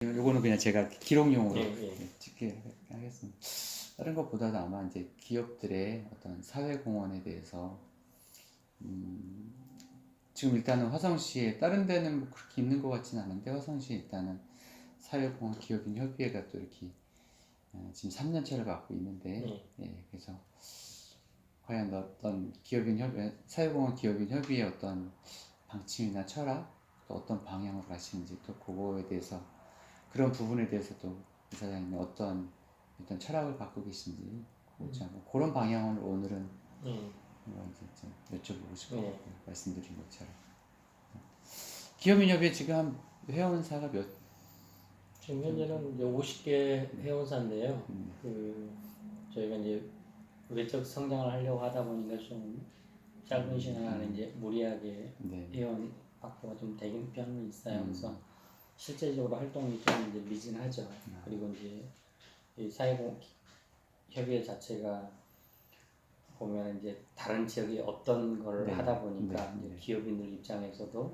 요거는 그냥 제가 기록용으로 예. 찍게 하겠습니다. 다른 것보다도 아마 이제 기업들의 어떤 사회공헌에 대해서 지금 일단은 화성시에 다른 데는 뭐 그렇게 있는 것 같지는 않은데 화성시에 일단은 사회공헌 기업인 협의회가 또 이렇게 지금 3년 차를 갖고 있는데 그래서 과연 어떤 사회공헌 기업인 협의회 어떤 방침이나 철학 또 어떤 방향으로 가시는지 또 그거에 대해서 그런 부분에 대해서 또 이사장님이 어떤 철학을 갖고 계신지 그런 방향으로 오늘은 이제 좀 여쭤보고 싶어요. 말씀드린 것처럼 기업인협의회 지금 한 회원사가 지금 현재는 이제 50개 회원사인데요. 저희가 이제 외적 성장을 하려고 하다 보니까 좀 짧은 시간 안에 이제 무리하게 회원 확보가 좀 되긴 편은 있어요. 그래서 실제적으로 활동이 좀 이제 미진하죠. 그리고 이제 이 사회공 협의회 자체가 보면 이제 다른 지역이 어떤 걸 하다 보니까 이제 기업인들 입장에서도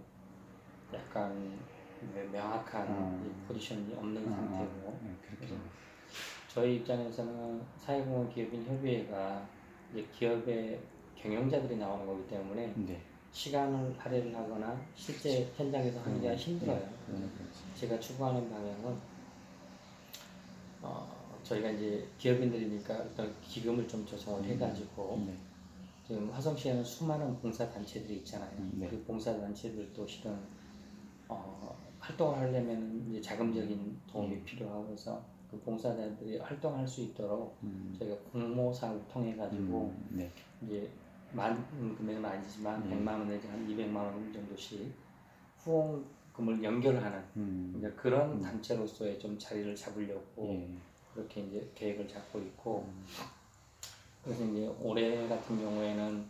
약간 명확한 포지션이 없는 상태고 그래서 저희 입장에서는 사회공헌 기업인 협의회가 이제 기업의 경영자들이 나오는 거기 때문에 시간을 할애를 하거나 실제 현장에서 하기가 힘들어요. 제가 추구하는 방향은 저희가 이제 기업인들이니까 어떤 기금을 좀 조성해가지고 지금 화성시에는 수많은 봉사단체들이 있잖아요. 그 봉사단체들도 실은 활동을 하려면 이제 자금적인 도움이 필요하고 해서 그 봉사자들이 활동할 수 있도록 저희가 공모 사업을 통해 가지고 이제 금액은 아니지만 100만 원 내지 한 200만 원 정도씩 후원금을 연결하는 이제 그런 단체로서의 좀 자리를 잡으려고 그렇게 이제 계획을 잡고 있고 그래서 이제 올해 같은 경우에는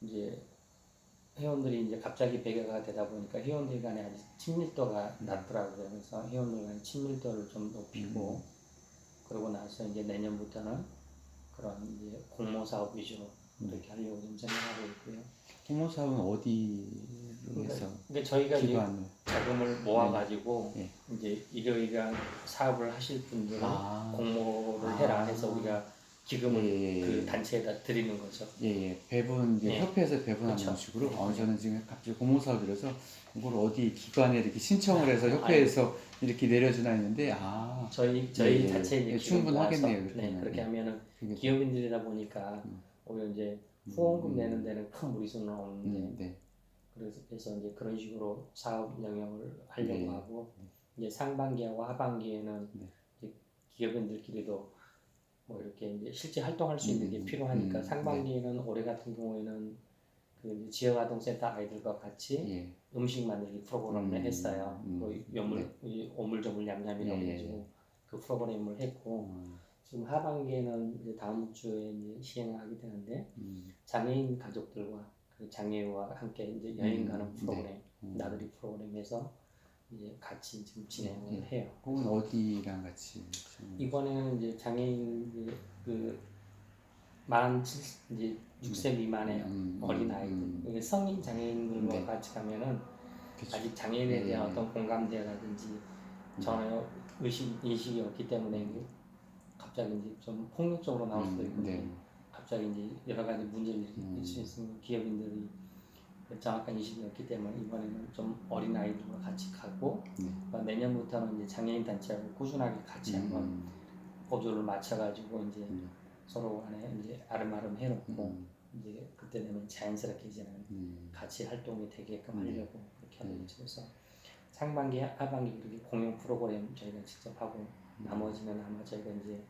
이제 회원들이 이제 갑자기 100여가 되다 보니까 회원들 간에 아직 친밀도가 낮더라고요. 그래서 회원들 간의 친밀도를 좀 높이고 그러고 나서 이제 내년부터는 그런 이제 공모 사업 위주로 이렇게 하려고 좀 생각하고 있고요. 공모 사업은 어디로 해서? 그러니까 저희가 이제 자금을 모아가지고 이제 이러이러한 사업을 하실 분들은 공모를 해라 해서 우리가 기금을 그 단체에다 드리는 거죠. 배분 협회에서 배분하는 식으로. 저는 지금 갑자기 공모 사업이라서 이걸 어디 기관에 이렇게 신청을 해서 협회에서 이렇게 내려주나 했는데 저희 자체 이제 충분하겠네요. 그렇게 하면은 기업인들이다 보니까 오히려 이제 후원금 내는 데는 큰 무리수는 없는데 그래서 이제 그런 식으로 사업 영역을 하려고 하고 이제 상반기하고 하반기에는 이제 기업인들끼리도 뭐 이렇게 이제 실제 활동할 수 있는 게 필요하니까 상반기에는 올해 같은 경우에는 그 지역아동센터 아이들과 같이 음식 만들기 프로그램을 했어요. 오물조물 냠냠이라고 해가지고 그 프로그램을 했고 지금 하반기에는 이제 다음 주에 이제 시행을 하게 되는데 장애인 가족들과 그 장애우와 함께 이제 여행 가는 프로그램 나들이 프로그램에서 이제 같이 지금 진행을 해요. 그건 어디랑 같이? 이번에는 이제 장애인 이제 이제 6세 미만의 어린 아이들, 성인 장애인들과 같이 가면은 아직 장애인에 대한 어떤 공감대라든지 전혀 인식이 없기 때문에 갑자기 이제 좀 폭력적으로 나올 수도 있고 갑자기 이제 여러 가지 문제를 일으킬 수 있으면 기업인들이 정확한 인식이 없기 때문에 이번에는 좀 어린 아이들과 같이 가고 내년부터는 이제 장애인 단체하고 꾸준하게 같이 한번 보조를 맞춰가지고 이제 서로 간에 이제 아름아름 해놓고 이제 그때 되면 자연스럽게 이제는 같이 활동이 되게끔 하려고 그렇게 하고 있죠. 그래서 상반기, 하반기 그렇게 공용 프로그램 저희가 직접 하고 나머지는 아마 저희가 이제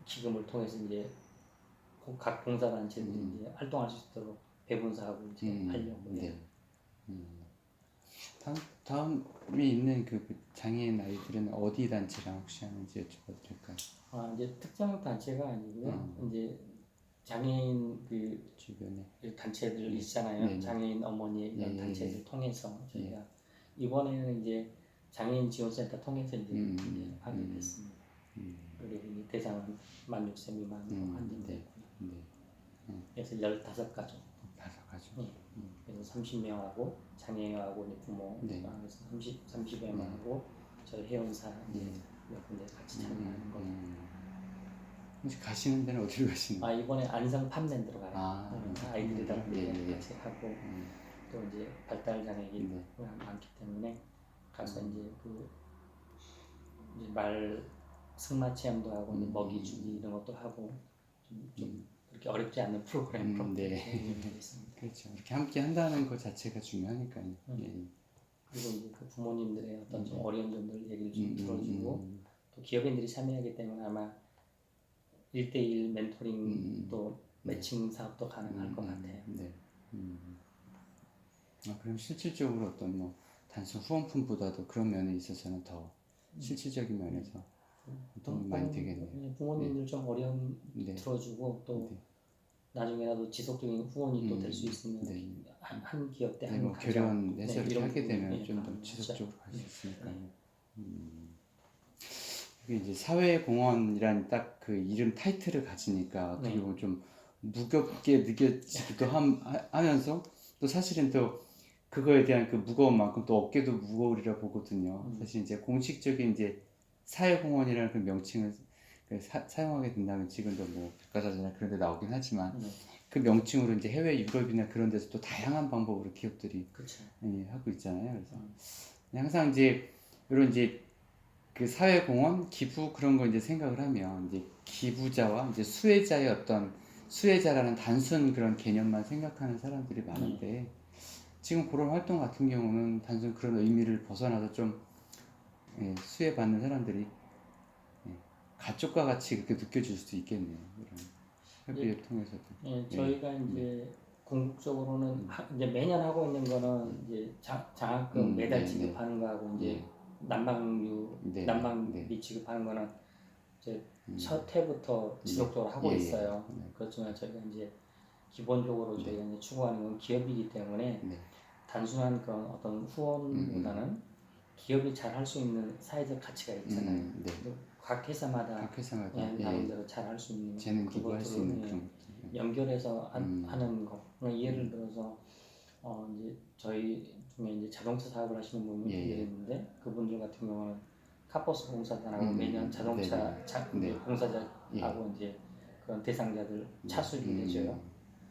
기금을 통해서 이제 각 봉사단체들이 이제 활동할 수 있도록 배분 사업을 이제 하려고 해요. 다음에 있는 그 장애인 아이들은 어디 단체랑 혹시 하는지 여쭤봐도 될까요? 이제 특정 단체가 아니고요. 이제 장애인 그 주변에 단체들 있잖아요. 장애인 어머니 이런 단체들 통해서 저희가 이번에는 이제 장애인 지원센터 통해서 이제 하게 됐습니다. 그리고 이제 대상은 16세 미만으로 한정됐고요. 그래서 15가족. 그래서 30명하고 장애인하고 부모 그래서 30여 명하고 저희 회원사 몇 군데 같이 참여하는 거. 혹시 가시는 데는 어디로 가시는 거예요? 이번에 안성 팜랜드로 가요. 아이들이랑 같이 하고 또 이제 발달 장애인이 많기 때문에 가서 이제 이제 말 승마 체험도 하고 이제 먹이 주기 이런 것도 하고 좀 그렇게 어렵지 않은 프로그램으로 있습니다. 그렇죠. 이렇게 함께 한다는 것 자체가 중요하니까요. 그리고 이제 그 부모님들의 어떤 좀 어려운 점들 얘기를 좀 들어주고 또 기업인들이 참여하기 때문에 아마 1대1 멘토링 또 매칭 사업도 가능할 것 같아요. 네. 그럼 실질적으로 어떤 뭐 단순 후원품보다도 그런 면에 있어서는 더 실질적인 면에서 도움이 많이 되겠네요. 부모님들 좀 어려움 들어주고 또 나중에라도 지속적인 후원이 또 될 수 있으면 한 기업 때 한 가정 결연해서 이렇게 하게 되면 좀 더 지속적으로 갈 수 있으니까요. 이게 이제 사회공헌이란 딱 그 이름 타이틀을 가지니까 어떻게 보면 좀 무겁게 느껴지기도 하면서 또 사실은 또 그거에 대한 그 무거운 만큼 또 어깨도 무거우리라 보거든요. 사실 이제 공식적인 이제 사회공헌이라는 그 명칭을 사용하게 된다면 지금도 뭐 백과사전이나 그런 데 나오긴 하지만 그 명칭으로 이제 해외 유럽이나 그런 데서 또 다양한 방법으로 기업들이 하고 있잖아요. 그래서 항상 이제 이런 이제 그 사회공헌, 기부 그런 거 이제 생각을 하면 이제 기부자와 이제 수혜자의 어떤 수혜자라는 단순 그런 개념만 생각하는 사람들이 많은데 지금 그런 활동 같은 경우는 단순 그런 의미를 벗어나서 좀 수혜받는 사람들이 가족과 같이 그렇게 느껴질 수도 있겠네요. 이런 협의를 통해서도. 저희가 이제 궁극적으로는 이제 매년 하고 있는 거는 이제 장학금 매달 지급하는 거하고 이제 난방비 지급하는 거는 이제 첫 해부터 지속적으로 하고 있어요. 그렇지만 저희가 이제 기본적으로 저희가 이제 추구하는 건 기업이기 때문에 단순한 그런 어떤 후원보다는 기업이 잘 할 수 있는 사회적 가치가 있잖아요. 각 회사마다 나름대로 잘 할 수 있는 그것들을 연결해서 하는 것. 예를 들어서 이제 저희 중에 이제 자동차 사업을 하시는 분들이 있는데 그분들 같은 경우는 카버스 공사단하고 매년 자동차 공사자하고 이제 그런 대상자들 차 수리를 해줘요.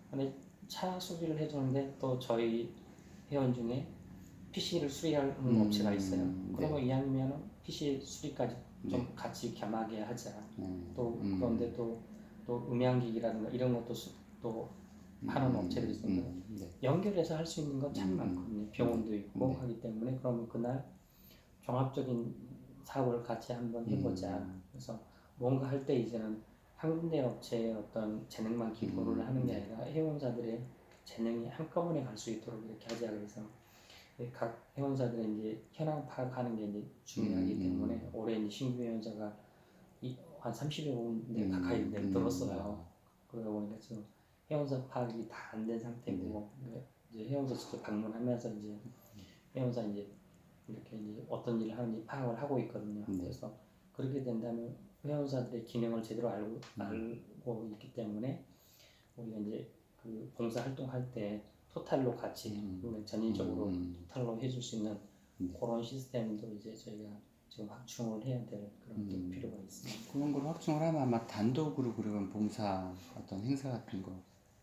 근데 차 수리를 해주는데 또 저희 회원 중에 PC를 수리하는 업체가 있어요. 그러면 이왕이면 PC 수리까지 좀 같이 겸하게 하자. 또 그런데 또 음향기기라든가 이런 것도 또 하는 업체들이 있습니다. 연결해서 할 수 있는 건 참 많거든요. 병원도 있고 하기 때문에 그러면 그날 종합적인 사업을 같이 한번 해보자. 그래서 뭔가 할 때 이제는 한 군데 업체의 어떤 재능만 기부를 하는 게 아니라 회원사들의 재능이 한꺼번에 갈 수 있도록 이렇게 하자. 그래서 각 회원사들의 이제 현황 파악하는 게 이제 중요하기 때문에 올해 이제 신규 회원사가 한 30여 군데 가까이 늘었어요. 그러다 보니까 지금 회원사 파악이 다 안 된 상태고 이제 회원사 직접 방문하면서 이제 회원사 이제 이렇게 이제 어떤 일을 하는지 파악을 하고 있거든요. 그래서 그렇게 된다면 회원사들의 기능을 제대로 알고 있기 때문에 우리가 이제 그 봉사 활동할 때 토탈로 같이 전인적으로 토탈로 해줄 수 있는 그런 시스템도 이제 저희가 지금 확충을 해야 될 그런 또 필요가 있습니다. 그런 걸 확충을 하면 아마 단독으로 그러면 봉사 어떤 행사 같은 거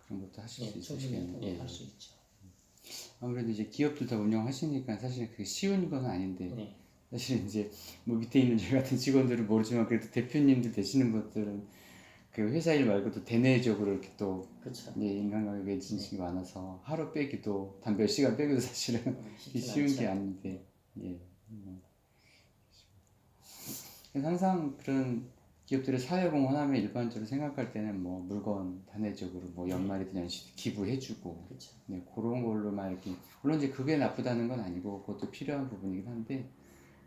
그런 것도 하실 수 있으시겠네요. 할 수 있죠. 아무래도 이제 기업들 다 운영하시니까 사실 그게 쉬운 건 아닌데 사실 이제 뭐 밑에 있는 저희 같은 직원들은 모르지만 그래도 대표님들 되시는 것들은 그 회사 일 말고도 대내적으로 이렇게 또 인간관계 맺은 식이 많아서 하루 빼기도 단 몇 시간 빼기도 사실은 쉬운 게 아닌데 그래서 항상 그런 기업들의 사회공헌하면 일반적으로 생각할 때는 뭐 물건 단회적으로 뭐 연말이든 연시 기부해주고 그런 걸로만 이렇게 물론 이제 그게 나쁘다는 건 아니고 그것도 필요한 부분이긴 한데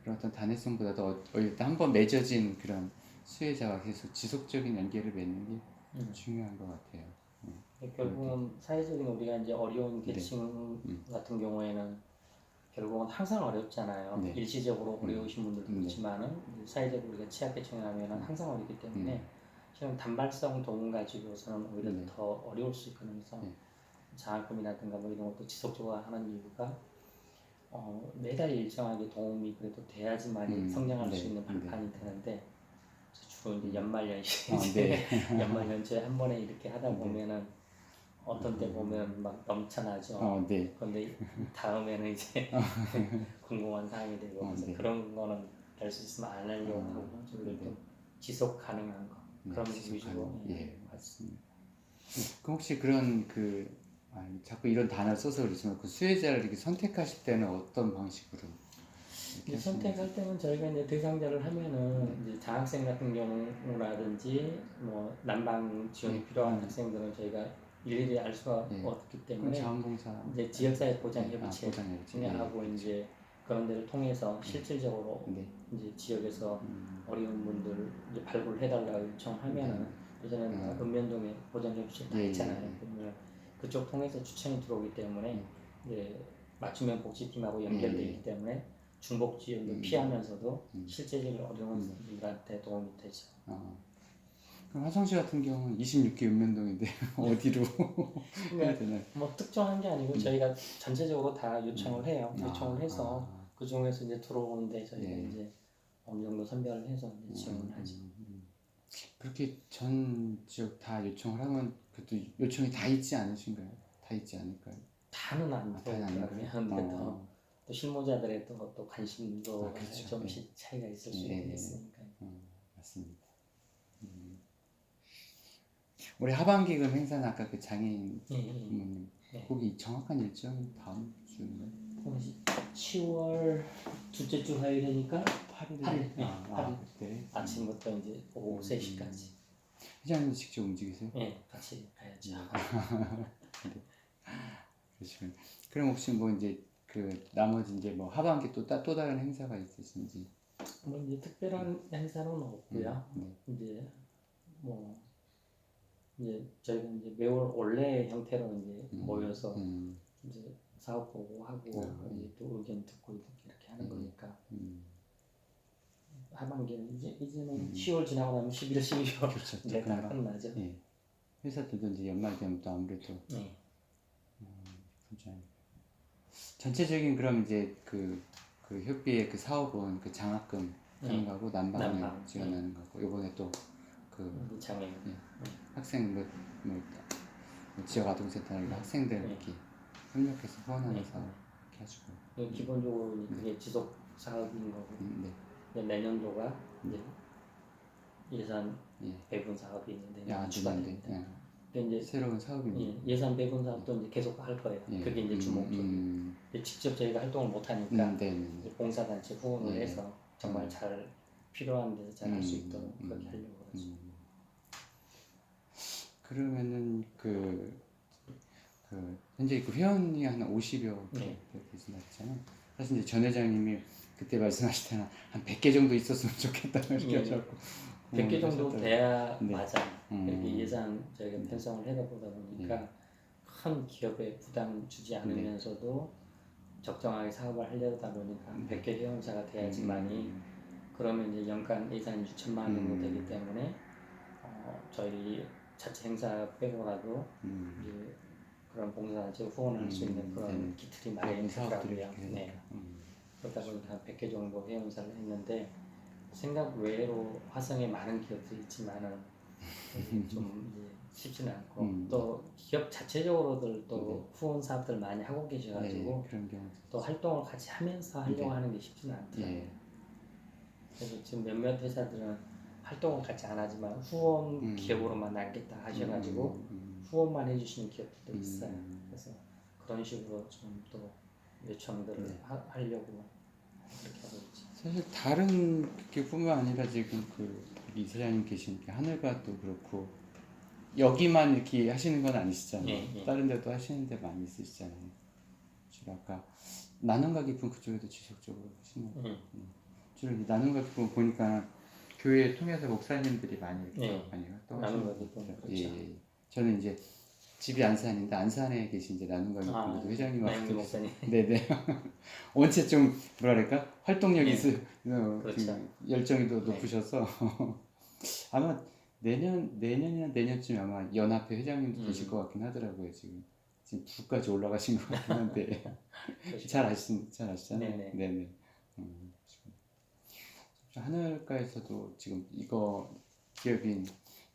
그런 어떤 단회성보다도 일단 한번 맺어진 그런 수혜자와 계속 지속적인 연계를 맺는 게 중요한 것 같아요. 결국은 사회적인 우리가 이제 어려운 계층 같은 경우에는 결국은 항상 어렵잖아요. 일시적으로 어려우신 분들도 있지만은 사회적으로 우리가 취약계층이라면 항상 어렵기 때문에 실은 단발성 도움 가지고서는 오히려 더 어려울 수 있거든요. 그래서 장학금이라든가 뭐 이런 것도 지속적으로 하는 이유가 매달 일정하게 도움이 그래도 돼야지만 성장할 수 있는 발판이 되는데 주로 이제 연말연시에 연말 연초에 한 번에 이렇게 하다 보면은 어떤 때 보면 막 넘쳐나죠. 그런데 다음에는 이제 궁금한 사항이 되고 그래서 그런 거는 될 수 있으면 안 하려고 하고 좀 지속 가능한 거 그런 위주로. 예, 맞습니다. 그럼 혹시 그런 자꾸 이런 단어를 써서 그러지만 그 수혜자를 이렇게 선택하실 때는 어떤 방식으로? 이제 선택할 때는 저희가 이제 대상자를 하면은 이제 장학생 같은 경우라든지 뭐 난방 지원이 필요한 학생들은 저희가 일일이 알 수가 없기 때문에 이제 지역사회 보장협의체하고 이제 그런 데를 통해서 실질적으로 이제 지역에서 어려운 분들 이제 발굴해달라고 요청하면은 예전에는 읍면동에 보장협의체 다 있잖아요. 그러면 그쪽 통해서 추천이 들어오기 때문에 이제 맞춤형 복지팀하고 연결되어 있기 때문에 중복 지역을 피하면서도 실제적으로 어려운 분들한테 도움이 되죠. 그럼 화성시 같은 경우는 26기 읍면동인데 어디로 해야 되나요? 뭐 특정한 게 아니고 저희가 전체적으로 다 요청을 해요. 요청을 해서 그 중에서 이제 들어오는데 저희가 이제 어느 정도 선별을 해서 이제 지원을 하죠. 그렇게 전 지역 다 요청을 하면 그래도 요청이 다 있지 않으신가요? 다 있지 않을까요? 다는 안 들어오면 또 실무자들의 또 관심도 그렇죠. 좀씩 차이가 있을 수 있으니까요. 맞습니다. 올해 하반기 그 행사는 아까 그 장애인 부모님 거기 정확한 일정이 다음 주인가요? 10월 둘째 주 화요일이니까 8일. 8일. 그때 아침부터 이제 오후 3시까지. 회장님 직접 움직이세요? 네, 같이 가야죠. 그러시면 그럼 혹시 뭐 이제 그 나머지 이제 뭐 하반기 또 다른 행사가 있으신지? 뭐 이제 특별한 행사는 없고요. 이제 뭐 이제 저희가 이제 매월 원래 형태로 이제 모여서 이제 사업 보고하고 이제 또 의견 듣고 이렇게 하는 거니까 하반기는 이제는 10월 지나고 나면 11월, 12월 그렇죠. 이제 다 끝나죠. 회사들도 이제 연말 되면 또 아무래도 전체적인 그럼 이제 그 협의의 그 사업은 그 장학금 하는 거하고 난방 지원하는 거고 요번에 또 그 장애인 학생 뭐 지역 아동센터 학생들 이렇게 협력해서 후원하는 사업 이렇게 하시고 기본적으로 그게 지속 사업인 거고 내년도가 이제 예산 배분 사업이 있는데 추가됩니다. 이제 새로운 사업이 예산 배분 사업도 이제 계속 할 거예요. 그게 이제 주목적이고 직접 저희가 활동을 못 하니까 봉사단체 후원을 해서 정말 잘 필요한 데서 잘 할 수 있도록 그렇게 하려고 그러죠. 그러면은 현재 그 회원이 한 50여 개 계시잖아요. 사실 이제 전 회장님이 그때 말씀하실 때는 한 100개 정도 있었으면 좋겠다고 이렇게 하셨고 100개 정도 돼야 맞아요. 이렇게 예산 저희가 편성을 해다 보다 보니까 큰 기업에 부담 주지 않으면서도 적정하게 사업을 하려다 보니까 100개 회원사가 돼야지만이 그러면 이제 연간 예산이 6천만 원 정도 되기 때문에 저희 자체 행사 빼고라도 이제 그런 봉사단체 후원을 할 수 있는 그런 기틀이 마련이 되더라고요. 그러다 보니까 100개 정도 회원사를 했는데 생각 외로 화성에 많은 기업들이 있지만은 좀 이제 쉽지는 않고 또 기업 자체적으로들 또 후원 사업들 많이 하고 계셔가지고 또 활동을 같이 하면서 하려고 하는 게 쉽지는 않더라고요. 그래서 지금 몇몇 회사들은 활동을 같이 안 하지만 후원 기업으로만 남겠다 하셔가지고 후원만 해주시는 기업들도 있어요. 그래서 그런 식으로 좀 또 요청들을 하려고 그렇게 하고 있죠. 사실 다른 게뿐만 아니라 지금 이 사장님 계신 하늘과도 그렇고 여기만 이렇게 하시는 건 아니시잖아요. 다른 데도 하시는 데 많이 있으시잖아요. 주로 아까 나눔과 기쁨 그쪽에도 지속적으로 하시는 거예요. 주로 나눔과 기쁨 보니까 교회 통해서 목사님들이 많이 많이 활동하시는 것 같아요. 그렇죠. 저는 이제 집이 안산인데 안산에 계신 이제 나눔과 기쁨 회장님하고 네네 원체 좀 뭐랄까 활동력이 그렇죠. 열정이 더 높으셔서 아마 내년이나 내년쯤 아마 연합회 회장님도 되실 것 같긴 하더라고요 지금. 지금 부까지 올라가신 것 같긴 한데 잘 아시잖아요. 네네. 네네. 하늘가에서도 지금 이거 기업인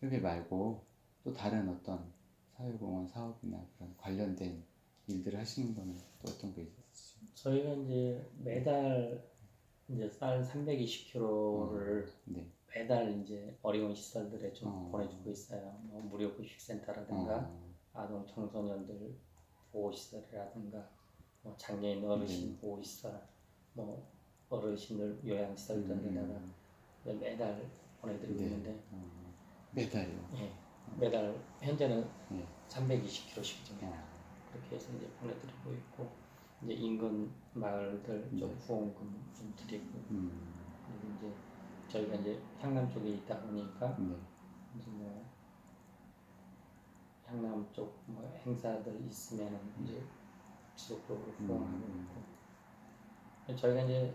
협의 말고 또 다른 어떤 사회공헌 사업이나 그런 관련된 일들을 하시는 거는 또 어떤 게 있으시죠? 저희가 이제 매달 이제 쌀 320kg를 네. 매달 이제 어려운 시설들에 좀 보내주고 있어요. 뭐 무료 급식센터라든가 아동 청소년들 보호시설이라든가 뭐 장애인 어르신 보호시설, 뭐 어르신들 요양시설 이런 데다가 매달 보내드리고 있는데 매달요. 예, 매달 현재는 네. 320kg씩 좀 그렇게 해서 이제 보내드리고 있고 이제 인근 마을들 좀 후원금 좀 드리고 그리고 이제 저희가 이제 향남 쪽에 있다 보니까 이제 뭐 향남 쪽 뭐 행사들 있으면은 이제 지속적으로 후원하고 있고 저희가 이제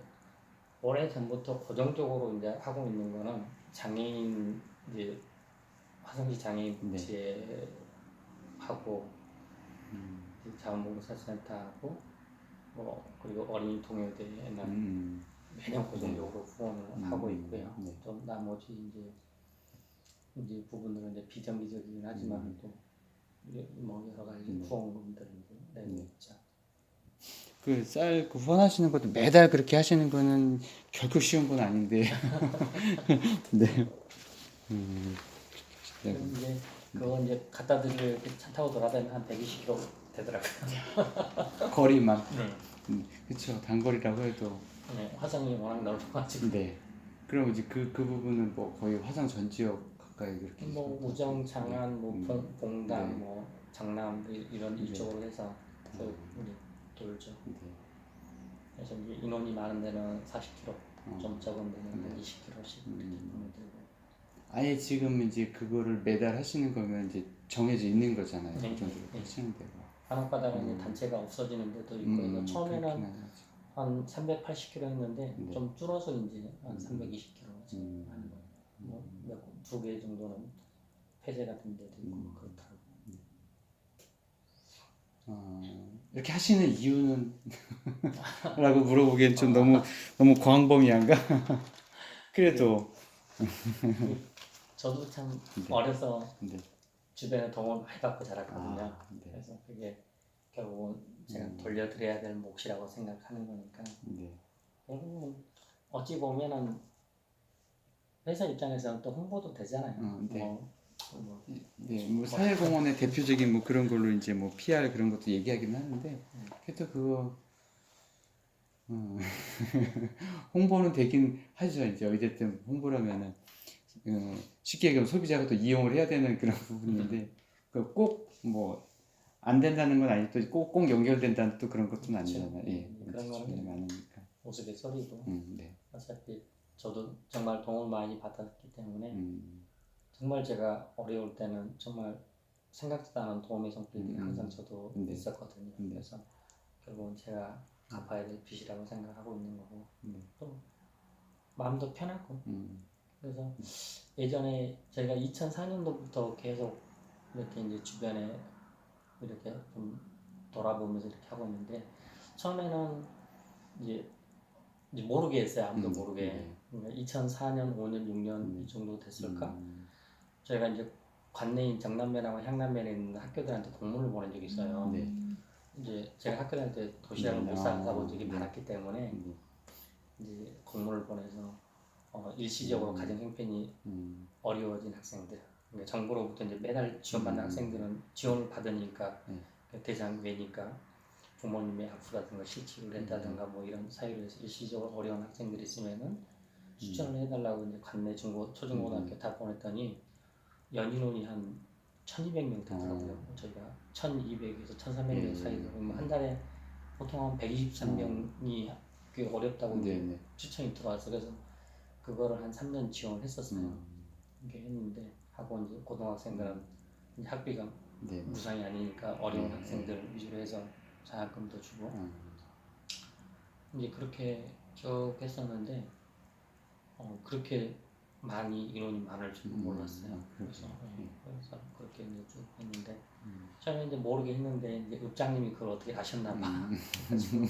오래 전부터 고정적으로 이제 하고 있는 거는 장애인 이제 화성시 장애인 복지회 하고 자원봉사센터하고 뭐 그리고 어린이 동요대회는 매년 고정적으로 후원을 하고 있고요. 좀 나머지 이제 부분들은 이제 비정기적이긴 하지만 또 뭐 여러 가지 후원금들을 내고 있죠. 그 쌀 그 후원하시는 것도 매달 그렇게 하시는 거는 결코 쉬운 건 아닌데. 네. 그럼 이제 그거 이제 갖다 드릴 차 타고 돌아다니면 한 120km 되더라고요. 거리만. 그렇죠. 단거리라고 해도. 네, 화성이 워낙 넓어가지고. 네. 그럼 이제 그 부분은 뭐 거의 화성 전 지역 가까이 그렇게. 뭐 우정, 장안, 뭐 봉담, 뭐 장남 이런 이쪽으로 해서 돌죠. 그래서 이제 인원이 많은 데는 40km, 좀 적은 데는 20km씩 이렇게 보내드리고. 아예 지금 이제 그거를 매달 하시는 거면 이제 정해져 있는 거잖아요. 네, 그 정도로 네. 하시는 데가. 한옥바다가 이제 단체가 없어지는 데도 있고 처음에는 한 380km 했는데 좀 줄어서 이제 한 320km 하는 거예요. 뭐두 개 정도는 폐쇄가 된 데도 있고 그렇더라고요. 이렇게 하시는 이유는 라고 물어보기엔 좀 너무 광범위한가? 그래도 저도 참 어려서 주변에 도움을 많이 받고 자랐거든요. 그래서 그게 결국은 제가 돌려드려야 될 몫이라고 생각하는 거니까 결국은 어찌 보면은 회사 입장에서는 또 홍보도 되잖아요. 뭐 사회공헌의 대표적인 뭐 그런 걸로 이제 뭐 PR 그런 것도 얘기하긴 하는데 그래도 그거 홍보는 되긴 하죠. 이제 어쨌든 홍보라면은 쉽게 얘기하면 소비자가 또 이용을 해야 되는 그런 부분인데 꼭 뭐 안 된다는 건 아니고 또 꼭 연결된다는 또 그런 것도 아니잖아요. 예, 그런 거는 많으니까. 우스갯소리고 네. 어차피 저도 정말 도움을 많이 받았기 때문에 정말 제가 어려울 때는 정말 생각지도 않은 도움의 손길이 항상 저도 있었거든요. 그래서 결국은 제가 갚아야 될 빚이라고 생각하고 있는 거고 또 마음도 편하고 그래서 예전에 저희가 2004년도부터 계속 이렇게 이제 주변에 이렇게 좀 돌아보면서 이렇게 하고 있는데 처음에는 이제 모르게 했어요. 아무도 모르게. 그러니까 2004년, 5년, 6년 이 정도 됐을까? 저희가 이제 관내인 정남면하고 향남면에 있는 학교들한테 공문을 보낸 적이 있어요. 이제 제가 학교 다닐 때 도시락을 못 사다 본 적이 많았기 때문에 이제 공문을 보내서 일시적으로 가정 형편이 어려워진 학생들, 그러니까 정부로부터 이제 매달 지원받는 학생들은 지원을 받으니까 대상 외니까 부모님의 아프다든가 실직을 했다든가 뭐 이런 사유로 해서 일시적으로 어려운 학생들이 있으면은 추천을 해달라고 이제 관내 중고 초중고등학교 다 보냈더니 연인원이 한 1,200명 되더라고요. 저희가 1,200에서 1,300명 사이로 한 달에 보통 한 123명이 꽤 어렵다고 이제 추천이 들어와서 그래서 그거를 한 3년 지원을 했었어요. 이렇게 했는데 하고 이제 고등학생들은 이제 학비가 무상이 아니니까 어려운 학생들 위주로 해서 장학금도 주고 이제 그렇게 쭉 했었는데 그렇게 많이 인원이 많을 줄 몰랐어요. 그래서 그래서 그렇게 이제 쭉 했는데 처음에 이제 모르게 했는데 이제 읍장님이 그걸 어떻게 아셨나봐. 가지고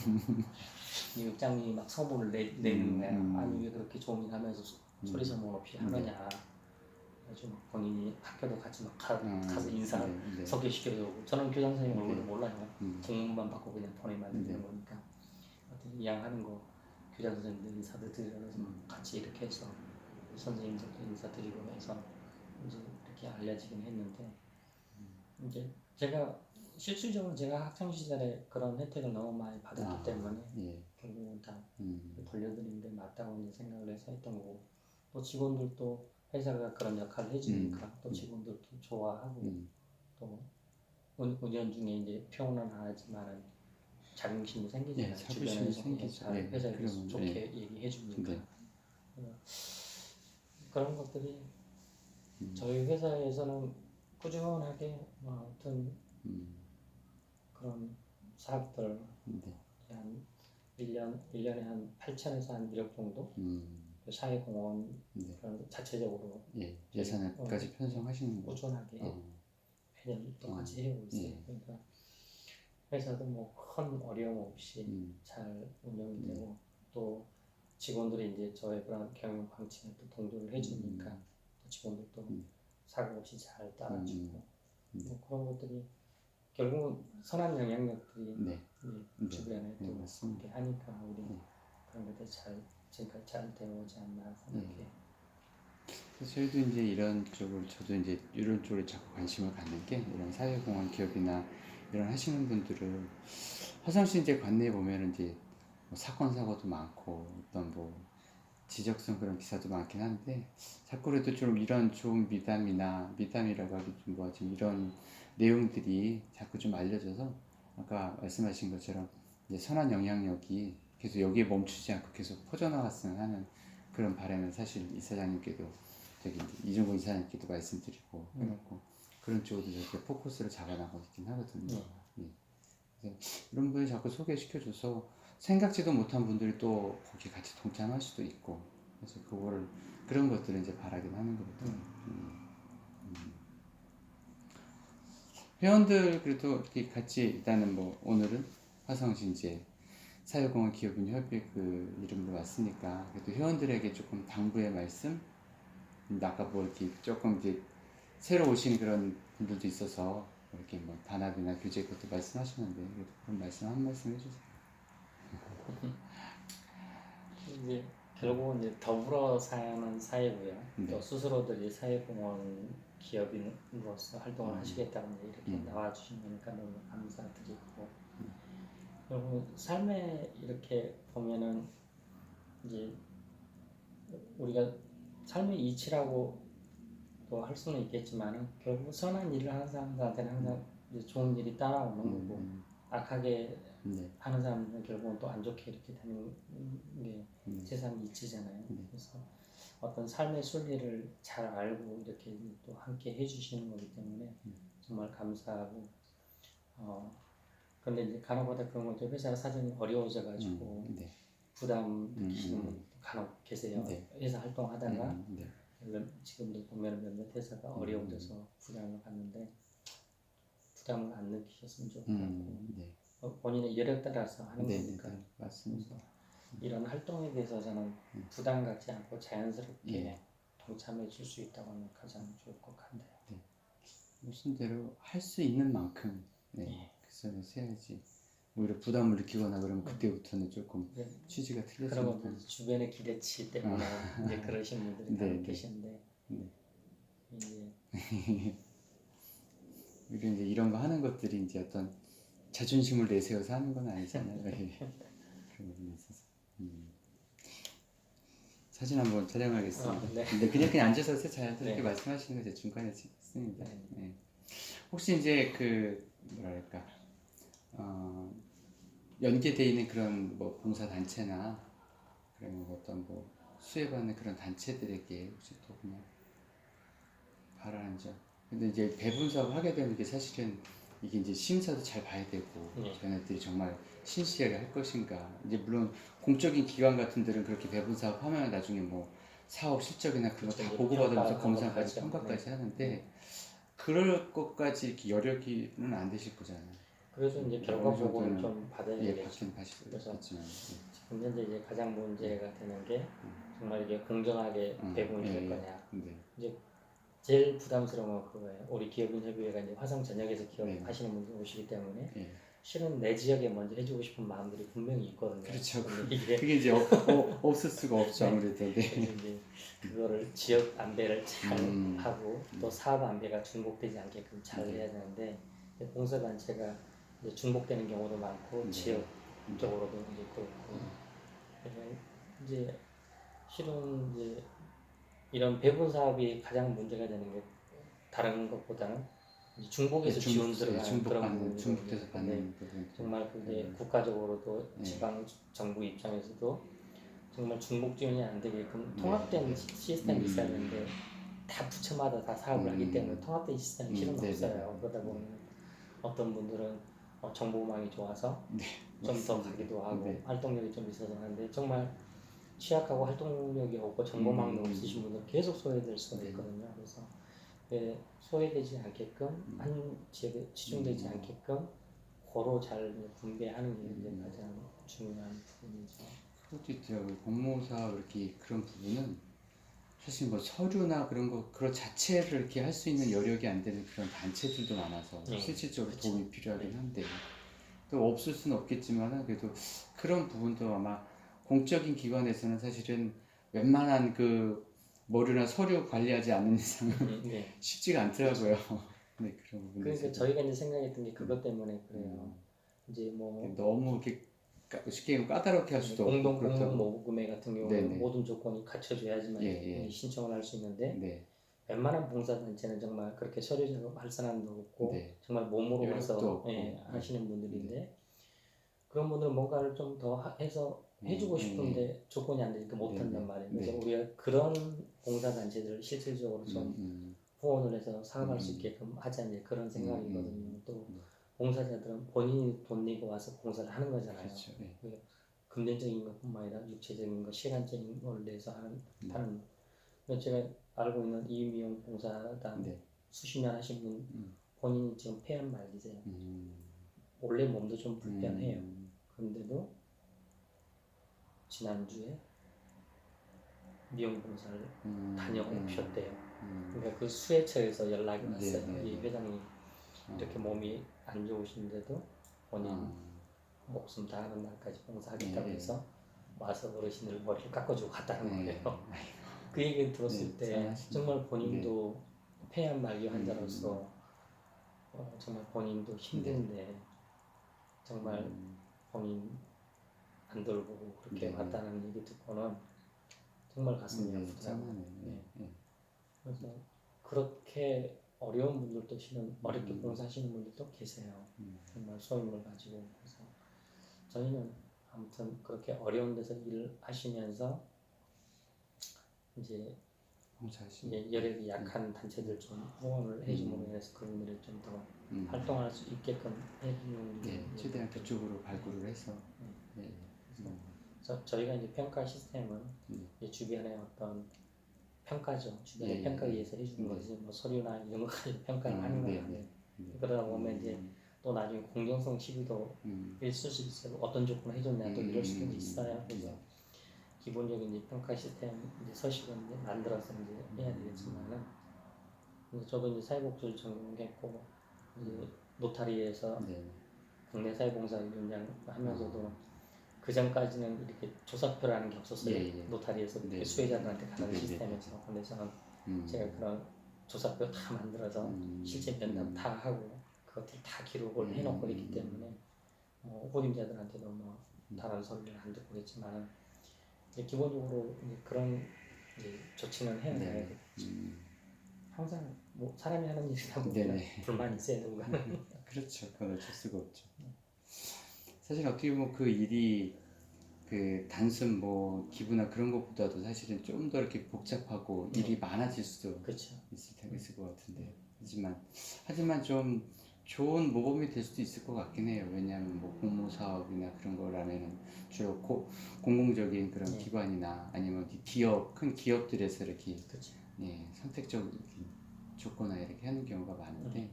이 읍장님이 막 소문을 내는 거야. 아니 왜 그렇게 좋은 일 하면서 소리 소문 없이 하느냐. 아주 막 본인이 학교도 같이 막 가서 인사 소개시켜주고 저는 교장 선생님 얼굴을 몰라요. 공문만 받고 그냥 보내만 되는 거니까 하여튼 이양하는 거 교장 선생님들 인사도 드리면서 같이 이렇게 해서 선생님들도 인사드리고 해서 이제 이렇게 알려지긴 했는데 이제 제가 실질적으로 제가 학창 시절에 그런 혜택을 너무 많이 받았기 때문에 결국은 다 돌려드리는 게 맞다고 이제 생각을 해서 했던 거고 또 직원들도 회사가 그런 역할을 해주니까 또 직원들도 좋아하고 또 운영 중에 이제 표현은 안 하지만은 자긍심이 생기잖아요. 주변에서 회사에 대해서 좋게 얘기해 주니까 그런 것들이 저희 회사에서는 꾸준하게 아무튼 그런 사업들 한 1년에 한 8천에서 한 1억 정도 사회공헌 그런 자체적으로 예산을 끝까지 편성하시는 거 꾸준하게 매년 똑같이 해오고 있어요. 그러니까 회사도 뭐 큰 어려움 없이 잘 운영이 되고 또 직원들이 이제 저의 그런 경영 방침에 또 동조를 해주니까 또 직원들도 사고 없이 잘 따라주고 뭐 그런 것들이 결국은 선한 영향력들이 주변에 또 이렇게 하니까 우리 그런 것들 잘 지금까지 잘 되어오지 않나 생각해요. 저희도 이제 이런 쪽을 저도 이제 이런 쪽에 자꾸 관심을 갖는 게 이런 사회공헌 기업이나 이런 하시는 분들을 화성시 이제 관내에 보면은 이제 뭐 사건 사고도 많고 어떤 뭐 지적성 그런 기사도 많긴 한데 자꾸 그래도 좀 이런 좋은 미담이라고 하기 좀 뭐하지만 이런 내용들이 자꾸 좀 알려져서 아까 말씀하신 것처럼 이제 선한 영향력이 계속 여기에 멈추지 않고 계속 퍼져나갔으면 하는 그런 바람을 사실 이사장님께도 저기 이종근 이사장님께도 말씀드리고 해놓고 그런 쪽으로 이렇게 포커스를 잡아나가고 있긴 하거든요. 그래서 이런 분이 자꾸 소개시켜줘서 생각지도 못한 분들이 또 거기 같이 동참할 수도 있고 그래서 그런 것들을 이제 바라긴 하는 거거든요. 회원들 그래도 이렇게 같이 일단은 뭐 오늘은 화성시 이제 사회공헌 기업인 협의 그 이름으로 왔으니까 그래도 회원들에게 조금 당부의 말씀 아까 뭐 이렇게 조금 이제 새로 오신 그런 분들도 있어서 이렇게 뭐 단합이나 교제 것도 말씀하셨는데 그런 말씀 한 말씀 해주세요. 이제 결국은 이제 더불어 사는 사회고요. 또 스스로들이 사회공헌 기업인으로서 활동을 하시겠다고 이렇게 나와주신 거니까 너무 감사드리고 그리고 삶에 이렇게 보면은 이제 우리가 삶의 이치라고 또 할 수는 있겠지만은 결국 선한 일을 하는 사람들한테는 항상 이제 좋은 일이 따라오는 거고 악하게 하는 사람들은 결국은 또 안 좋게 이렇게 되는 게 세상의 이치잖아요. 그래서 어떤 삶의 순리를 잘 알고 이렇게 또 함께 해주시는 거기 때문에 정말 감사하고 그런데 이제 간혹가다 그런 것도 회사 사정이 어려워져가지고 부담 느끼시는 분도 간혹 계세요. 회사 활동하다가 지금도 보면 몇몇 회사가 어려워져서 부담을 갖는데 부담을 안 느끼셨으면 좋겠고 본인의 여력 따라서 하는 거니까 맞습니다. 이런 활동에 대해서 저는 부담 갖지 않고 자연스럽게 동참해 줄 수 있다고 하면 가장 좋을 것 같아요. 무슨 대로 할 수 있는 만큼 그 선에서 해야지 오히려 부담을 느끼거나 그러면 그때부터는 조금 취지가 틀려지니까 그런 주변의 기대치 때문에 이제 그러신 분들이 다 계신데 이제 우리 이제 이런 거 하는 것들이 이제 어떤 자존심을 내세워서 하는 건 아니잖아요. 그런 부분에 있어서 사진 한번 촬영하겠습니다. 근데 그냥 앉아서 자연스럽게 말씀하시는 거 제 중간에 찍습니다. 혹시 이제 그 뭐랄까 연계되어 있는 그런 뭐 봉사 단체나 그런 어떤 뭐 수혜받는 그런 단체들에게 혹시 또 그냥 바라는 점. 근데 이제 배분 사업을 하게 되면 이게 사실은 이게 이제 심사도 잘 봐야 되고 자네들이 정말 신실하게 할 것인가. 이제 물론 공적인 기관 같은 데는 그렇게 배분 사업 하면 나중에 뭐 사업 실적이나 그런 거 다 그렇죠. 보고받으면서 검사까지 평가하죠. 평가까지 하는데 그럴 것까지 이렇게 여력이는 안 되실 거잖아요. 그래서 이제 결과 어느 보고를 정도는 좀 받아야 예, 되겠죠. 받긴 그래서 받겠지만 지금 현재 이제 가장 문제가 되는 게 정말 이게 공정하게 배분이 될 거냐. 네. 이제 제일 부담스러운 건 그거예요. 우리 기업인협의회가 이제 화성 전역에서 기업하시는 분들 오시기 때문에 실은 내 지역에 먼저 해주고 싶은 마음들이 분명히 있거든요. 그렇죠. 이게 그게 이제 없을 수가 없죠. 아무래도. 네. 이제 그거를 지역 안배를 잘 하고 또 사업 안배가 중복되지 않게끔 잘 해야 되는데 봉사단체가 이제 중복되는 경우도 많고 지역적으로도 이제 그렇고 이제 실은 이제 이런 배분 사업이 가장 문제가 되는 게 다른 것보다는 이제 중복에서 지원 들어가는 그런 부분이 중복돼서 받는 부분. 정말 그게 국가적으로도 지방 정부 입장에서도 정말 중복 지원이 안 되게끔 통합된 시스템이 있어야 되는데 다 부처마다 다 사업을 하기 때문에 통합된 시스템이 실은 없어요. 그러다 보면 어떤 분들은 정보망이 좋아서 좀 더 가기도 하고 활동력이 좀 있어서 하는데 정말 취약하고 활동력이 없고 정보망도 없으신 분들은 계속 소외될 수가 있거든요. 그래서 소외되지 않게끔 한 지역에 치중되지 않게끔 고로 잘 분배하는 게 이제 가장 중요한 부분이죠. 그것도 있더라고요. 공모사 이렇게 그런 부분은 사실 뭐 서류나 그런 거 그런 자체를 이렇게 할 수 있는 여력이 안 되는 그런 단체들도 많아서 실질적으로 그렇죠. 도움이 필요하긴 한데 또 없을 수는 없겠지만은 그래도 그런 부분도 아마 공적인 기관에서는 사실은 웬만한 그 머리나 서류 관리하지 않는 이상은 쉽지가 않더라고요. 네, 그런 부분. 그러니까 저희가 이제 생각했던 게 그것 때문에 그래요. 이제 뭐 너무 이렇게 쉽게 얘기하면 까다롭게 할 수도 없고 공동 모금회 같은 경우는 모든 조건이 갖춰져야지만 신청을 할 수 있는데 웬만한 봉사단체는 정말 그렇게 서류 작업 할 사람도 없고 정말 몸으로 가서 하시는 분들인데 그런 분들은 뭔가를 좀 더 해서 해주고 싶은데 조건이 안 되니까 못한단 말이에요. 그래서 우리가 그런 봉사단체들을 실질적으로 좀 후원을 해서 사업할 수 있게끔 하자 이제 그런 생각이거든요. 또 봉사자들은 본인이 돈 내고 와서 봉사를 하는 거잖아요. 그렇죠. 금전적인 것뿐만 아니라 육체적인 것, 시간적인 걸 내서 하는. 제가 알고 있는 이미용 봉사단 수십 년 하신 분 본인이 지금 폐암 말기세요. 원래 몸도 좀 불편해요. 그런데도 지난주에 미용 봉사를 다녀오셨대요. 그러니까 그 수혜처에서 연락이 왔어요. 이 회장이 이렇게 몸이 안 좋으신데도 본인 목숨 다하는 날까지 봉사하겠다고 해서 와서 어르신들 머리를 깎아주고 갔다는 거예요. 그 얘기를 들었을 때 정말 본인도 폐암 말기 환자로서 정말 본인도 힘든데 정말 본인 안 돌보고 그렇게 왔다는 얘기 듣고는 정말 가슴이 아프더라고요. 그래서 그렇게 어려운 분들도 실은 어렵게 봉사하시는 분들도 계세요. 정말 소임을 가지고. 그래서 저희는 아무튼 그렇게 어려운 데서 일을 하시면서 이제 여력이 약한 단체들 좀 후원을 해줌으로 인해서 그분들이 좀 더 활동할 수 있게끔 해주는 게 최대한 그쪽으로 발굴을 해서 그래서 저희가 이제 평가 시스템은 이제 주변의 어떤 평가죠. 주변의 평가에 의해서 해주는 거지 뭐 서류나 이런 것까지 평가를 하는 건 아니에요. 그러다 보면 이제 또 나중에 공정성 시비도 있을 수 있어요. 어떤 조건을 해줬냐 또 이럴 수도 있어요. 그래서 기본적인 이제 평가 시스템 이제 서식은 이제 만들어서 이제 해야 되겠지만은 이제 저도 이제 사회복지를 전공했고 이제 노타리에서 국내 사회봉사위원장 하면서도 그 전까지는 이렇게 조사표라는 게 없었어요. 노타리에서 수혜자들한테 가는 시스템에서. 근데 저는 제가 그런 조사표 다 만들어서 실제 면담 다 하고 그것들 다 기록을 해놓고 있기 때문에 뭐 후임자들한테도 뭐 다른 소리를 안 듣고 있지만 기본적으로 이제 그런 이제 조치는 해야 돼요. 항상 뭐 사람이 하는 일이다 보면 불만이 있어야 누군가. 그렇죠. 그건 어쩔 수가 없죠. 사실 어떻게 보면 그 일이 그 단순 뭐 기부나 그런 것보다도 사실은 좀 더 이렇게 복잡하고 일이 많아질 수도 있을 것 같은데 하지만 좀 좋은 모범이 될 수도 있을 것 같긴 해요. 왜냐하면 뭐 공모 사업이나 그런 거라면은 주로 공공적인 그런 네. 기관이나 아니면 기업, 큰 기업들에서 이렇게 그렇죠. 예, 선택적 조건을 이렇게 하는 경우가 많은데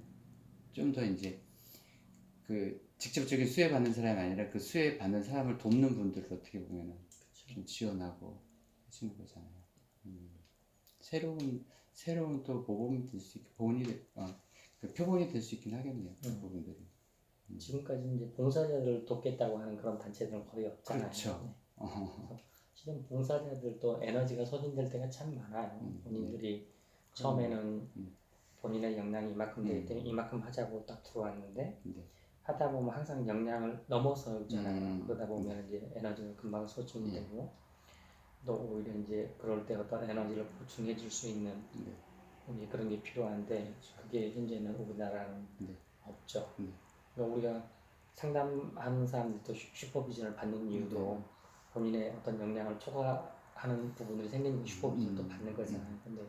좀 더 이제 그 직접적인 수혜 받는 사람이 아니라 그 수혜 받는 사람을 돕는 분들을 어떻게 보면은 그렇죠. 좀 지원하고 하시는 거잖아요. 새로운 또 모범이 될 수 있게 그 표본이 될 수 있긴 하겠네요. 그 부분들이. 지금까지 이제 봉사자들을 돕겠다고 하는 그런 단체들은 거의 없잖아요. 그렇죠. 그래서 실은 봉사자들도 에너지가 소진될 때가 참 많아요. 본인들이 처음에는 본인의 역량이 이만큼 되기 때문에 이만큼 하자고 딱 들어왔는데 네. 하다 보면 항상 역량을 넘어서잖아요. 그러다 보면 이제 에너지가 금방 소진이 되고 또 오히려 이제 그럴 때 어떤 에너지를 보충해 줄 수 있는 우리 그런 게 필요한데 그게 현재는 우리나라는 없죠. 그러니까 우리가 상담하는 사람들도 슈퍼비전을 받는 이유도 본인의 어떤 역량을 초과하는 부분이 생기는 슈퍼비전도 받는 거잖아요. 근데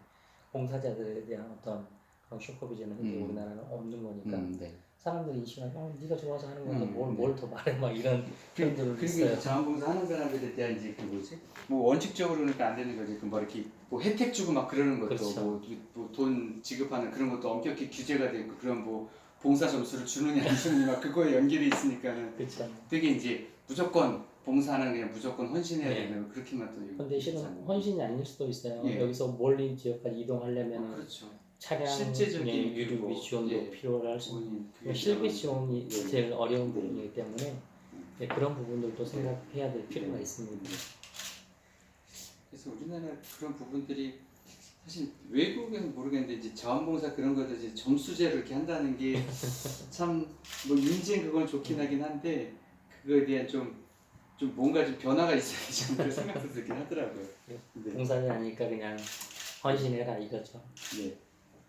봉사자들에 대한 어떤 그런 슈퍼비전은 현재 우리나라는 없는 거니까 사람들이 인식하는 네가 좋아서 하는 건데 뭘 더 말해 막 이런 표현들을 있어요. 그리고 자원봉사 하는 사람들에 대한 이제 그 뭐지? 뭐 원칙적으로는 안 되는 거지. 그 뭐 이렇게 뭐 혜택 주고 막 그러는 것도 그렇죠. 뭐 돈 지급하는 그런 것도 엄격히 규제가 돼 있고 그런 뭐 봉사 점수를 주느냐 안 주느냐 막 그거에 연결이 있으니까는 그렇죠. 되게 이제 무조건 봉사는 그냥 무조건 헌신해야 네. 되는 그렇게만 또 근데 실은 있잖아요. 헌신이 아닐 수도 있어요. 예. 여기서 멀리 지역까지 이동하려면 그렇죠. 차량 실제적인 유류비 뭐, 지원도 필요로 할 수 본인 있고 실비 지원이 예. 제일 어려운 부분이기 때문에 그런 부분들도 생각해야 될 필요가 있습니다. 그래서 우리나라 그런 부분들이 사실 외국에는 모르겠는데 이제 자원봉사 그런 거들 이제 점수제를 이렇게 한다는 게 참 뭐 인지는 그건 좋긴 하긴 한데 그거에 대한 좀 뭔가 좀 변화가 있어야지 좀 그런 생각도 들긴 하더라고요. 네. 봉사자 아니까 그냥 헌신해라 이거죠. 네.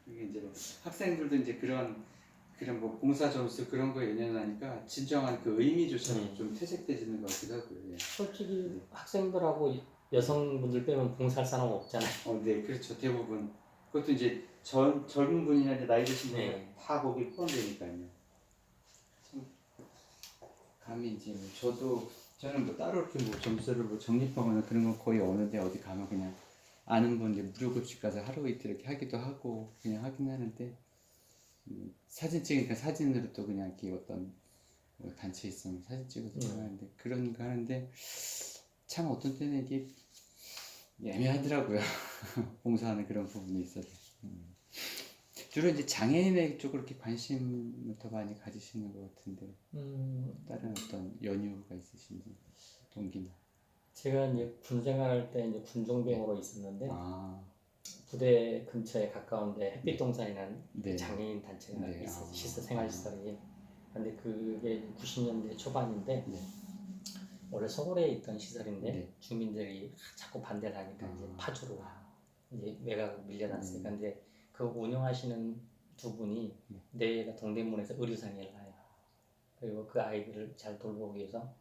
이게 이제 학생들도 이제 그런 뭐 봉사 점수 그런 거에 연연하니까 진정한 그 의미조차 좀 퇴색되지는 것 같기도 하고요. 예. 솔직히 학생들하고 여성분들 빼면 봉사할 사람 없잖아요. 네, 그렇죠. 대부분. 그것도 이제 젊은 분이나 이제 나이 드신 분들 다 거기 포함되니까요. 참 감히 이제 뭐 저는 뭐 따로 이렇게 뭐 점수를 뭐 적립하거나 그런 건 거의 없는데 어디 가면 그냥 아는 분 이제 무료급식 가서 하루 이틀 이렇게 하기도 하고 그냥 하긴 하는데 사진 찍으니까 사진으로 또 그냥 이렇게 어떤 뭐 단체 있으면 사진 찍어서 하는데 그런 거 하는데 참 어떤 때는 이게 애매하더라고요. 봉사하는 그런 부분에 있어서. 주로 이제 장애인의 쪽으로 이렇게 관심을 더 많이 가지시는 것 같은데 다른 어떤 연유가 있으신지 동기나. 제가 이제 군 생활할 때 이제 군종병으로 있었는데 부대 근처에 가까운데 햇빛동산이라는 장애인 단체가 있어서 생활시설이. 근데 그게 90년대 초반인데 원래 서울에 있던 시설인데 주민들이 자꾸 반대를 하니까 이제 파주로 이제 외곽으로 밀려났으니까 근데 그 운영하시는 두 분이 내외가 동대문에서 의료상해를 해요. 그리고 그 아이들을 잘 돌보기 위해서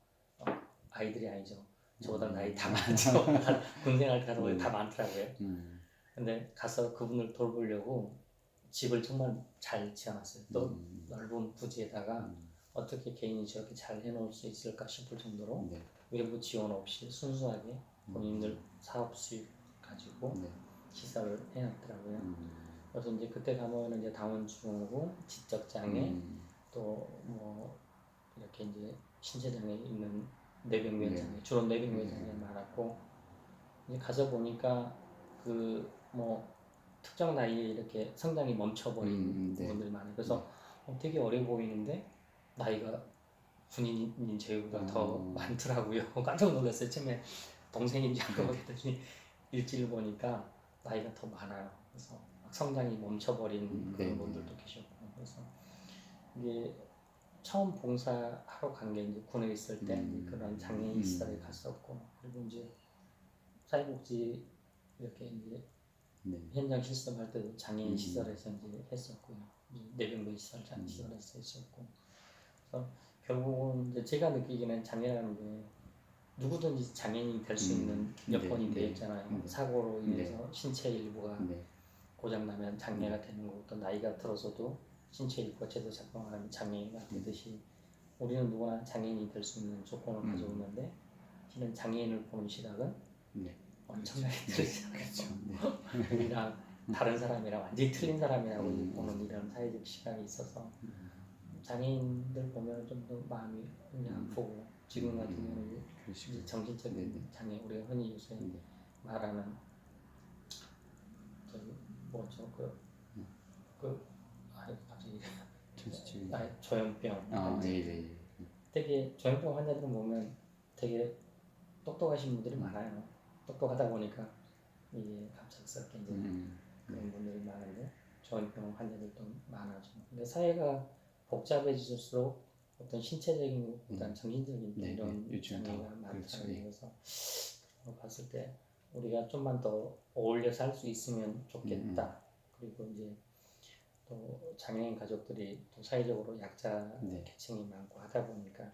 아이들이 아니죠. 저보다 나이 다 많죠. 군생활 가서 다 많더라고요. 근데 가서 그분을 돌보려고 집을 정말 잘 지어놨어요. 또 넓은 부지에다가 어떻게 개인이 저렇게 잘 해놓을 수 있을까 싶을 정도로 외부 지원 없이 순수하게 본인들 사업 수익 가지고 시설을 해놨더라고요. 그래서 이제 그때 가면은 이제 다운증후군, 지적장애, 또 뭐 이렇게 이제 신체장애 있는 뇌병변 장애, 주로 뇌병변 장애 많았고 이제 가서 보니까 그 뭐 특정 나이에 이렇게 성장이 멈춰버린 부분들이 많아요. 그래서 되게 어려 보이는데 나이가 군인인 저희보다 더 많더라고요. 깜짝 놀랐어요. 처음에 동생인지 알고 봤더니 일지를 보니까 나이가 더 많아요. 그래서 성장이 멈춰버린 그런 분들도 계셨고 그래서 이게 처음 봉사하러 간 게 이제 군에 있을 때 그런 장애인 시설에 갔었고 그리고 이제 사회복지 이렇게 이제 현장 실습할 때도 장애인 시설에서 이제 했었고요. 뇌병변 시설에서 했었고 그래서 결국은 이제 제가 느끼기에는 장애라는 게 누구든지 장애인이 될 수 있는 여건이 되어 있잖아요. 사고로 인해서 신체 일부가 고장나면 장애가 되는 거고 또 나이가 들어서도 신체 있고 제대로 작동하는 장애인이 되듯이 우리는 누구나 장애인이 될 수 있는 조건을 가져오는데 실은 장애인을 보는 시각은 엄청나게 틀리죠. 그렇죠. 우리랑 다른 사람이랑 완전히 틀린 사람이라고 보는 이런 사회적 시각이 있어서 장애인들 보면 좀 더 마음이 그냥 아프고 지금 같은 경우는 이제 정신적인 장애 우리가 흔히 요새 말하는 저기 뭐죠 갑자기 조현병 되게 조현병 환자들을 보면 되게 똑똑하신 분들이 많아요. 똑똑하다 보니까 이게 갑작스럽게 이제 그런 분들이 많은데 조현병 환자들도 많아져. 근데 사회가 복잡해질수록 어떤 신체적인 어떤 정신적인 이런 장애가 많다는 거에서 봤을 때 우리가 좀만 더 어울려 살 수 있으면 좋겠다. 그리고 이제 또 장애인 가족들이 또 사회적으로 약자 계층이 많고 하다 보니까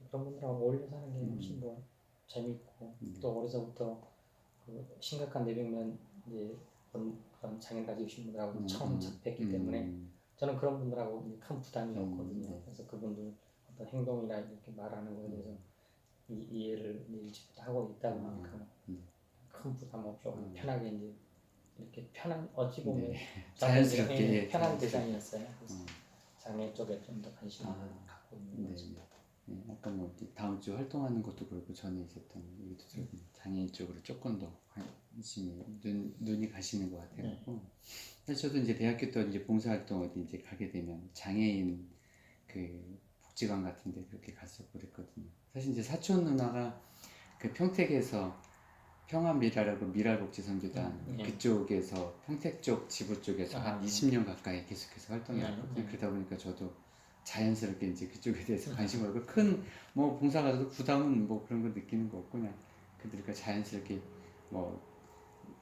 그런 분들하고 어울려 사는 게 훨씬 더 재밌고 또 어려서부터 그 심각한 뇌병면 이제 그런 장애 가지신 분들하고 처음 접했기 때문에 저는 그런 분들하고 큰 부담이 없거든요. 그래서 그분들 어떤 행동이나 이렇게 말하는 거에 대해서 이해를 일찍부터 하고 있다 보니까 큰 부담 없이 편하게 이제 이렇게 편한 어찌 보면 자연스럽게 편한 대상이었어요. 그래서 장애 쪽에 좀 더 관심을 갖고 있는 거죠. 아까 뭐 다음 주 활동하는 것도 그렇고 전에 있었던 얘기도 들어보면 장애인 쪽으로 조금 더 관심이 눈이 가시는 것 같아요. 사실 저도 이제 대학교 때 이제 봉사활동 어디 이제 가게 되면 장애인 그 복지관 같은데 그렇게 갔었고 그랬거든요. 사실 이제 사촌 누나가 그 평택에서 평안미라라고 미랄복지선교단 그쪽에서 평택 쪽 지부 쪽에서 한 20년 가까이 계속해서 활동해 왔거든요. 그러다 보니까 저도 자연스럽게 이제 그쪽에 대해서 관심을 갖고 큰 뭐 봉사 가서도 부담은 뭐 그런 거 느끼는 거 없고 그냥 그들과 자연스럽게 뭐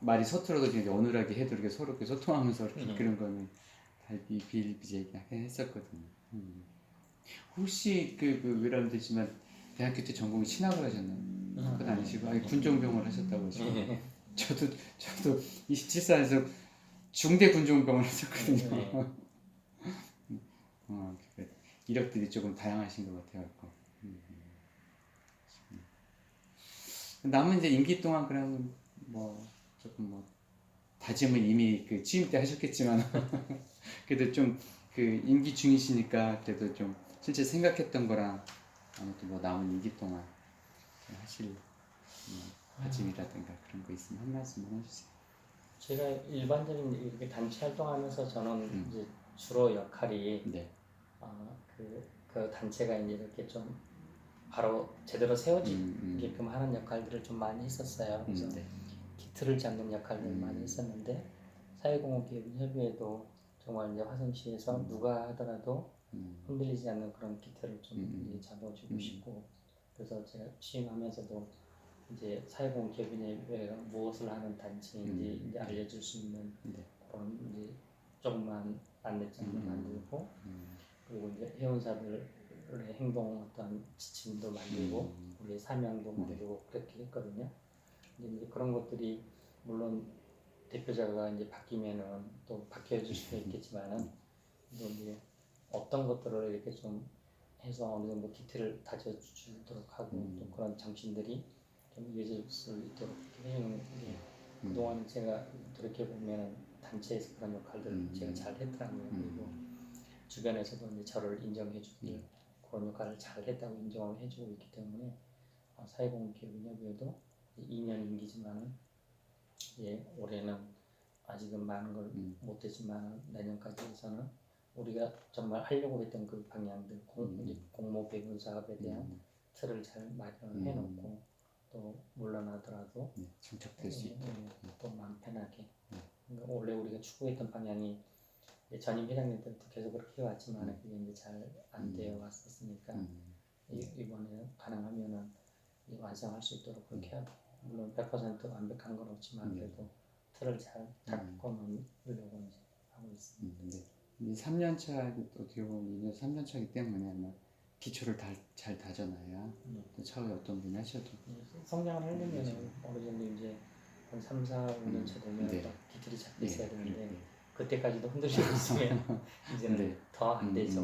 말이 서툴어도 이제 어눌하게 해도 이렇게 서로 이렇게 소통하면서 이렇게 그런 거는 다 비일비재하게 했었거든요. 혹시 그 외람 되지만 대학교 때 전공이 신학을 하셨나요? 그건 아니시고 군종병을 하셨다고 하시고 저도 27살에서 중대 군종병을 했었거든요. 이력들이 조금 다양하신 것 같아요. 남은 이제 임기 동안 그럼 뭐 조금 뭐 다짐은 이미 그 취임 때 하셨겠지만 그래도 좀 그 임기 중이시니까 그래도 좀 실제 생각했던 거랑 아무튼 뭐 남은 임기 동안 하실 다짐이라든가 그런 거 있으면 한 말씀만 해주세요. 제가 일반적인 이렇게 단체 활동하면서 저는 이제 주로 역할이 그 단체가 이제 이렇게 좀 바로 제대로 세워지게끔 하는 역할들을 좀 많이 했었어요. 그래서 기틀을 잡는 역할들을 많이 했었는데 사회공헌기업협의회도 정말 이제 화성시에서 누가 하더라도 흔들리지 않는 그런 기틀을 좀 이제 잡아주고 싶고 그래서 제가 취임하면서도 이제 사회공헌기업협의회가 무엇을 하는 단체인지 이제 알려줄 수 있는 그런 이제 조그만 안내장도 만들고 그리고 이제 회원사들의 행동 어떤 지침도 만들고 우리의 사명도 만들고 그렇게 했거든요. 이제 그런 것들이 물론 대표자가 이제 바뀌면은 또 바뀌어질 수도 있겠지만은 또 이제 어떤 것들을 이렇게 좀 해서 어느 정도 기틀을 다져주도록 하고 또 그런 정신들이 좀 이어질 수 있도록 해주는 게 그동안 제가 그렇게 보면은 단체에서 그런 역할들을 제가 잘 했더라고요. 그리고 주변에서도 이제 저를 인정해주고 그런 역할을 잘 했다고 인정을 해주고 있기 때문에 사회공헌기업협의회도 2년 임기지만은 올해는 아직은 많은 걸 못했지만 내년까지 해서는 우리가 정말 하려고 했던 그 방향들 공모 배분 사업에 대한 틀을 잘 마련해 놓고 또 물러나더라도 정착될 수 있도록 또 마음 편하게 그러니까 원래 우리가 추구했던 방향이 전임 회장님 때부터 계속 그렇게 해왔지만 그게 이제 잘 안 되어 왔었으니까 이번에 가능하면은 완성할 수 있도록 그렇게 하고 물론 100% 완벽한 건 없지만 그래도 틀을 잘 잡고 놓으려고 이제 하고 있습니다. 이제 3년차 어떻게 보면 이제 3년차이기 때문에 아마 기초를 잘 다져놔야 또 차후에 어떤 분이 하셔도 성장을 하려면 어느 정도 이제 한 3, 4, 5년차 되면 또 기틀이 잡혀 있어야 되는데 그때까지도 흔들리고 있으면 이제는 네. 더 안 되죠.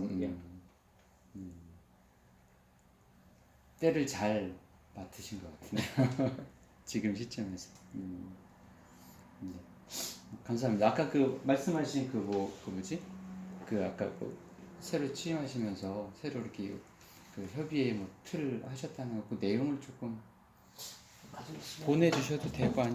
때를 잘 맡으신 것 같은데요. 지금 시점에서. 네. 감사합니다. 아까 그 말씀하신 그 뭐지? 그 아까 그 새로 취임하시면서 새로 이렇게 그 협의회 뭐 틀 하셨다는 그 내용을 조금 보내주셔도 될 거 아니에요?